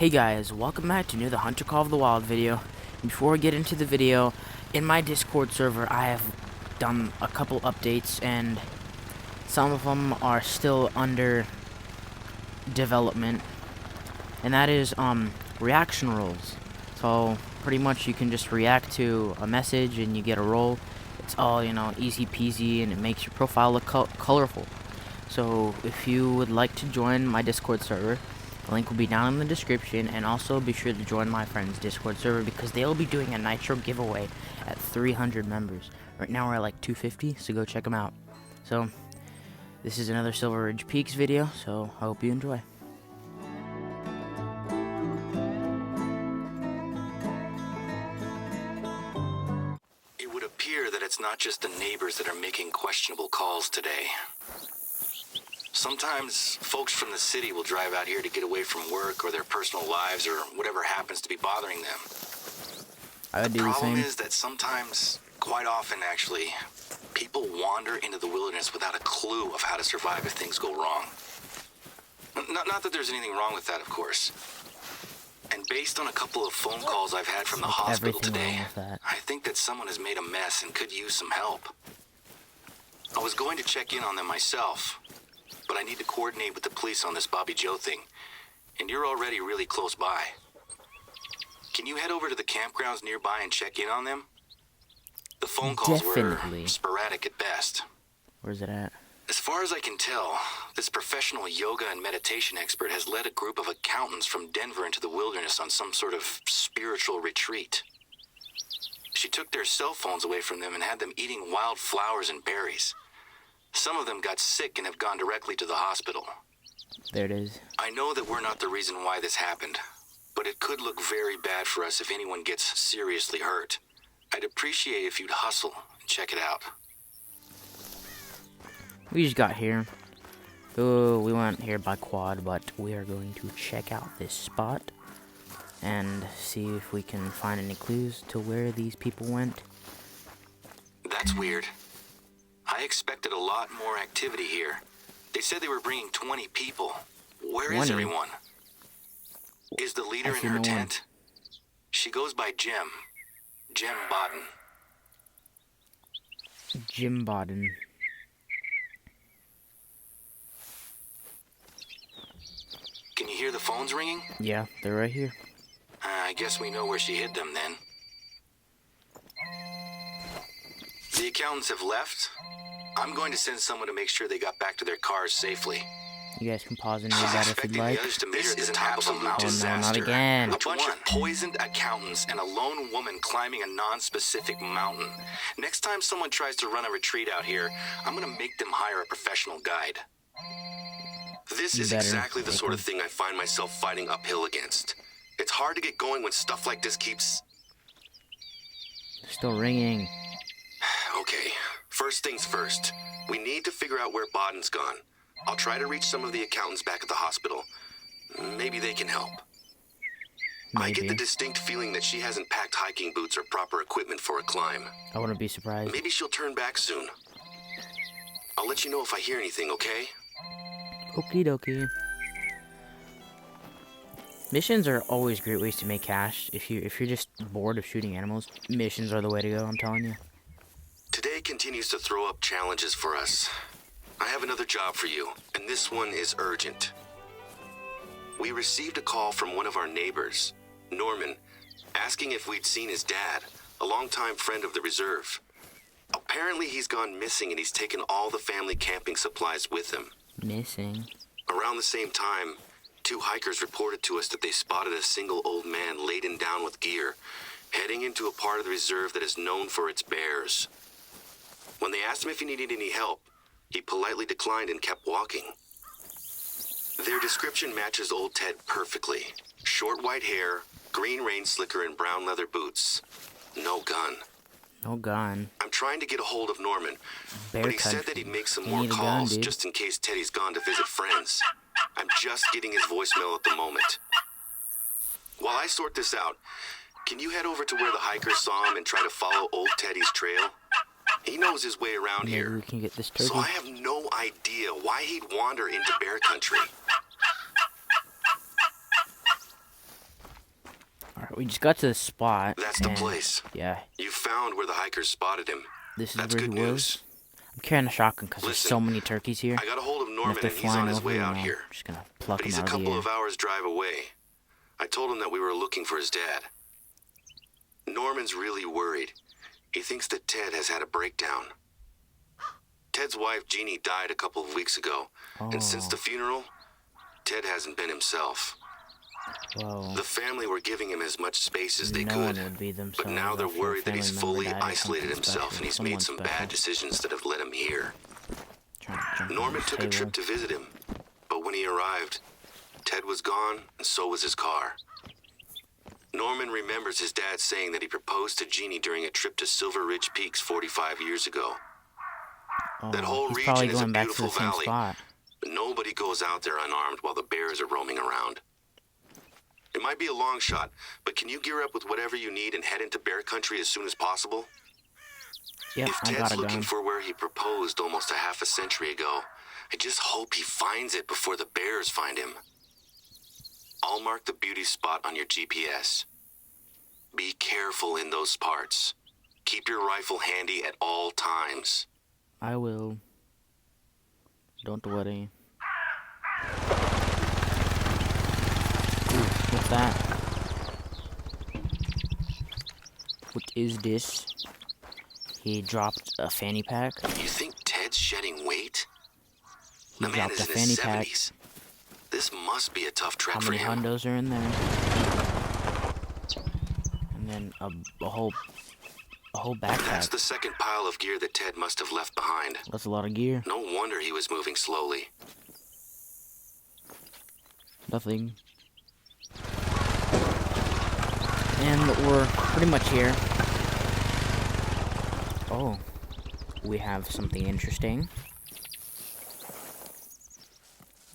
Hey guys, welcome back to TheHunter Call of the Wild video. Before we get into the video, in my Discord server I have done a couple updates and some of them are still under development. And that is reaction rolls. So pretty much you can just react to a message and you get a roll. It's all, easy peasy, and it makes your profile look colorful. So if you would like to join my Discord server, the link will be down in the description, and also be sure to join my friend's Discord server because they'll be doing a Nitro giveaway at 300 members. Right now we're at like 250, so go check them out. So this is another Silver Ridge Peaks video, so I hope you enjoy. It would appear that it's not just the neighbors that are making questionable calls today. Sometimes folks from the city will drive out here to get away from work or their personal lives or whatever happens to be bothering them. I would do the same. The problem is that sometimes, quite often actually, people wander into the wilderness without a clue of how to survive if things go wrong. Not that there's anything wrong with that, of course. And based on a couple of phone calls I've had from the hospital today, I think that someone has made a mess and could use some help. I was going to check in on them myself, but I need to coordinate with the police on this Bobby Joe thing, and you're already really close by. Can you head over to the campgrounds nearby and check in on them? The phone calls were sporadic at best. Where's it at? As far as I can tell, this professional yoga and meditation expert has led a group of accountants from Denver into the wilderness on some sort of spiritual retreat. She took their cell phones away from them and had them eating wild flowers and berries. Some of them got sick and have gone directly to the hospital. There it is. I know that we're not the reason why this happened, but it could look very bad for us if anyone gets seriously hurt. I'd appreciate if you'd hustle and check it out. We just got here. Oh, we went here by quad, but we are going to check out this spot and see if we can find any clues to where these people went. That's weird. I expected a lot more activity here. They said they were bringing 20 people. Where is everyone? Is the leader in her tent? She goes by Jem. Jem Bodden. Jem Bodden. Can you hear the phones ringing? Yeah, they're right here. I guess we know where she hid them then. The accountants have left. I'm going to send someone to make sure they got back to their cars safely. You guys can pause and read that if you'd like. This is an absolute disaster. No, not again. A bunch of poisoned accountants and a lone woman climbing a non-specific mountain. Next time someone tries to run a retreat out here, I'm going to make them hire a professional guide. This is exactly the sort of thing I find myself fighting uphill against. It's hard to get going when stuff like this keeps... Still ringing. Okay, first things first. We need to figure out where Bodden's gone. I'll try to reach some of the accountants back at the hospital. Maybe they can help. Maybe. I get the distinct feeling that she hasn't packed hiking boots or proper equipment for a climb. I wouldn't be surprised. Maybe she'll turn back soon. I'll let you know if I hear anything, okay? Okie dokie. Missions are always great ways to make cash. If you're just bored of shooting animals, missions are the way to go, I'm telling you. Today continues to throw up challenges for us. I have another job for you, and this one is urgent. We received a call from one of our neighbors, Norman, asking if we'd seen his dad, a longtime friend of the reserve. Apparently he's gone missing and he's taken all the family camping supplies with him. Missing? Around the same time, 2 hikers reported to us that they spotted a single old man laden down with gear, heading into a part of the reserve that is known for its bears. When they asked him if he needed any help, he politely declined and kept walking. Their description matches old Ted perfectly. Short white hair, green rain slicker, and brown leather boots. No gun. No gun. I'm trying to get a hold of Norman, but he said that he'd make some more calls just in case Teddy's gone to visit friends. I'm just getting his voicemail at the moment. While I sort this out, can you head over to where the hikers saw him and try to follow old Teddy's trail? He knows his way around here. We can get this turkey. So I have no idea why he'd wander into bear country. We just got to the spot. That's the place. Yeah. You found where the hikers spotted him. This is That's where good he was. news. I'm carrying a shotgun because there's Listen, so many turkeys here. I got a hold of And Norman if they're and he's flying on his over, way you out know, here. I'm just gonna pluck But him he's a out of the couple air. of hours drive away. I told him that we were looking for his dad. Norman's really worried. He thinks that Ted has had a breakdown. Ted's wife, Jeannie, died a couple of weeks ago. And since the funeral, Ted hasn't been himself. Whoa. The family were giving him as much space as they No could. one would be But themselves now they're after a worried that he's family member fully died of isolated something himself special, and he's someone made some special. bad decisions that have led him here. Trying to jump Norman on took a this trip table. to visit him, but when he arrived, Ted was gone and so was his car. Norman remembers his dad saying that he proposed to Jeannie during a trip to Silver Ridge Peaks 45 years ago. That whole He's region probably is a going back to beautiful the same valley, spot. but nobody goes out there unarmed while the bears are roaming around. It might be a long shot, but can you gear up with whatever you need and head into bear country as soon as possible? Yep, If I Ted's got a looking gun. for where he proposed almost a half a century ago, I just hope he finds it before the bears find him. I'll mark the beauty spot on your GPS. Be careful in those parts. Keep your rifle handy at all times. I will. Don't worry. Ooh, what's that? What is this? He dropped a fanny pack. You think Ted's shedding weight? He The man dropped is a in his fanny pack. 70s. This must be a tough trek How for many him. hundos are in there? And then a whole That's backpack. the second pile of gear that Ted must have left behind. That's a lot of gear. No wonder he was moving slowly. Nothing. And we're pretty much here. Oh, we have something interesting.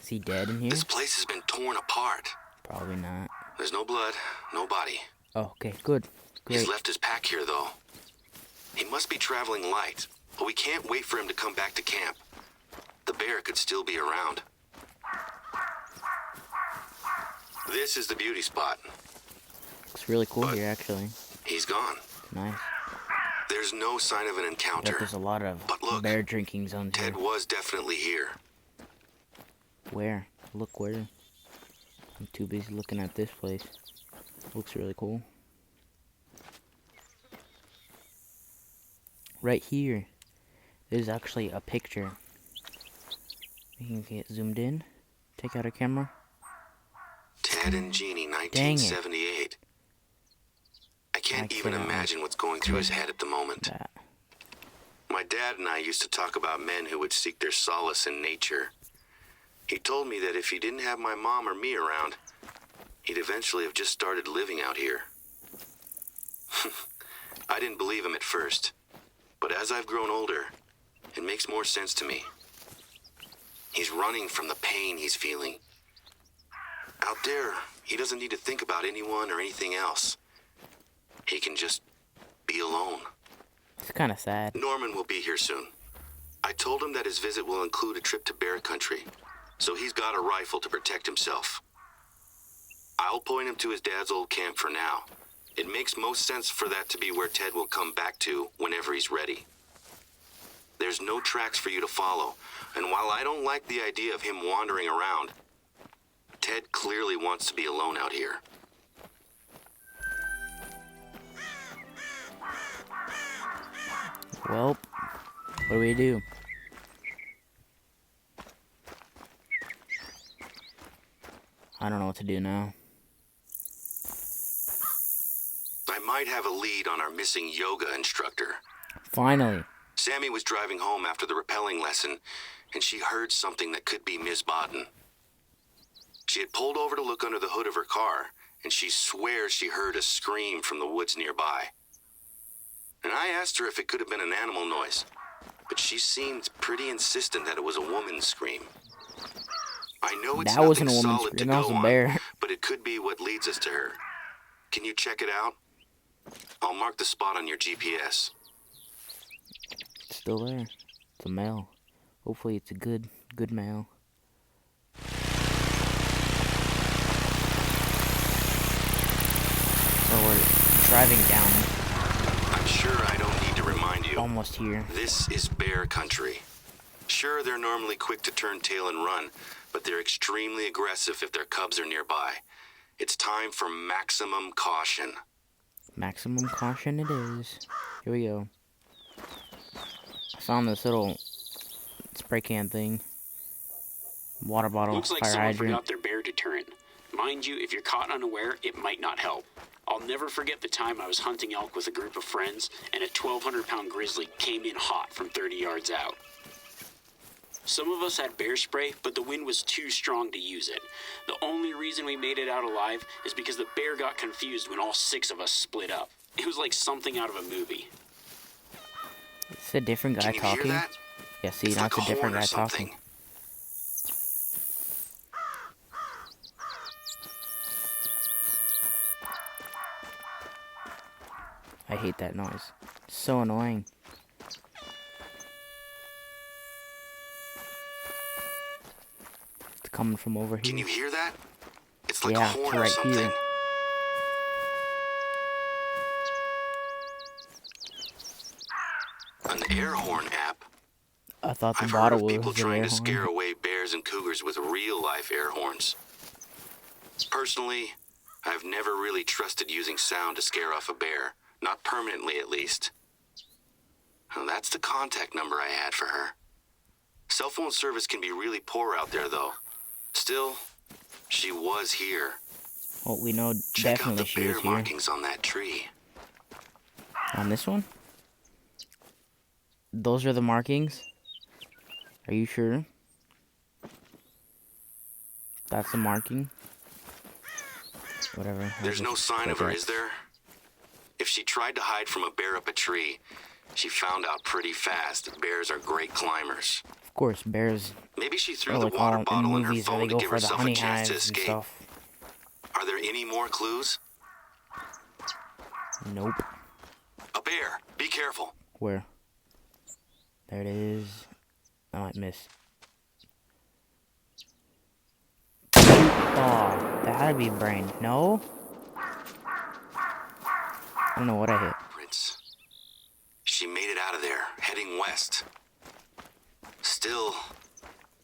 Is he dead in here? This place has been torn apart. Probably not. There's no blood, no body. Oh, okay, good. Great. He's left his pack here, though. He must be traveling light, but we can't wait for him to come back to camp. The bear could still be around. This is the beauty spot. It's really cool But- here, actually. He's gone. Nice. There's no sign of an But encounter. there's a lot of But look, bear drinking zones here. Ted was definitely here. Where? Look where? I'm too busy looking at this place. Looks really cool. Right here is actually a picture. We can get zoomed in. Take out a camera. Ted and Jeannie, Dang it. 1978. I can't I even cannot imagine what's going through his head at the moment. That. My dad and I used to talk about men who would seek their solace in nature. He told me that if he didn't have my mom or me around, he'd eventually have just started living out here. I didn't believe him at first, but as I've grown older, it makes more sense to me. He's running from the pain he's feeling. Out there, he doesn't need to think about anyone or anything else. He can just be alone. It's kind of sad. Norman will be here soon. I told him that his visit will include a trip to bear country, so he's got a rifle to protect himself. I'll point him to his dad's old camp for now. It makes most sense for that to be where Ted will come back to whenever he's ready. There's no tracks for you to follow, and while I don't like the idea of him wandering around, Ted clearly wants to be alone out here. Well, what do we do? I don't know what to do now. I might have a lead on our missing yoga instructor. Finally. Sammy was driving home after the rappelling lesson, and she heard something that could be Miss Bodden. She had pulled over to look under the hood of her car, and she swears she heard a scream from the woods nearby. And I asked her if it could have been an animal noise, but she seemed pretty insistent that it was a woman's scream. I know it's That wasn't a nothing woman's solid to scream, that was go a on, bear. but it could be what leads us to her. Can you check it out? I'll mark the spot on your GPS. It's still there. It's a male. Hopefully it's a good male. we're driving down. I'm sure I don't need to remind you. Almost here. This is bear country. Sure, they're normally quick to turn tail and run, but they're extremely aggressive if their cubs are nearby. It's time for maximum caution. Maximum caution it is. Here we go. I found this little spray can thing. Water bottle, Looks like fire someone hydrant. forgot their bear deterrent. Mind you, if you're caught unaware, it might not help. I'll never forget the time I was hunting elk with a group of friends, and a 1,200-pound grizzly came in hot from 30 yards out. Some of us had bear spray, but the wind was too strong to use it. The only reason we made it out alive is because the bear got confused when all 6 of us split up. It was like something out of a movie. It's a different guy Can you talking. hear that? Yeah, see, It's now like it's a different horn or guy something. talking. I hate that noise. It's so annoying. It's coming from over here. Can you hear that? It's like Yeah, a horn it's or right something. here. An air horn app? I thought the I've heard bottle of was people an trying air to scare horn. away bears and cougars with real-life air horns. Personally, I've never really trusted using sound to scare off a bear. Not permanently, at least. Well, that's the contact number I had for her. Cell phone service can be really poor out there, though. Still, she was here. Well, we know Check out definitely the she bear was here. markings on that tree. On this one? Those are the markings? Are you sure? That's the marking? Whatever. There's no sign of her, Okay. is there? If she tried to hide from a bear up a tree, she found out pretty fast that bears are great climbers. Of course, bears Maybe she threw are the like water all in bottle in her movies where they phone to go give for the herself a honey chance to hives and escape. stuff. Are there any more clues? Nope. A bear. Be careful. Where? There it is. I might miss. Oh, that had to be brain. No? I don't know what I hit. Prince. She made it out of there, heading west. Still,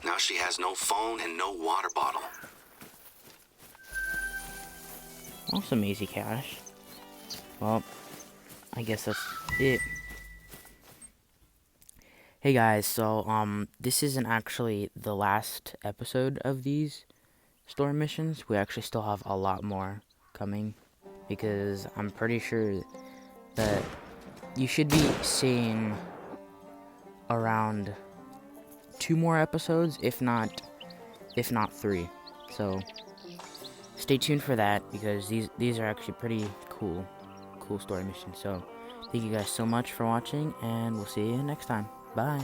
now she has no phone and no water bottle. Awesome, easy cash. Well, I guess that's it. Hey guys, so this isn't actually the last episode of these story missions. We actually still have a lot more coming, because I'm pretty sure that you should be seeing around 2 more episodes, if not 3. So stay tuned for that, because these are actually pretty cool story missions. So thank you guys so much for watching, and we'll see you next time. Bye.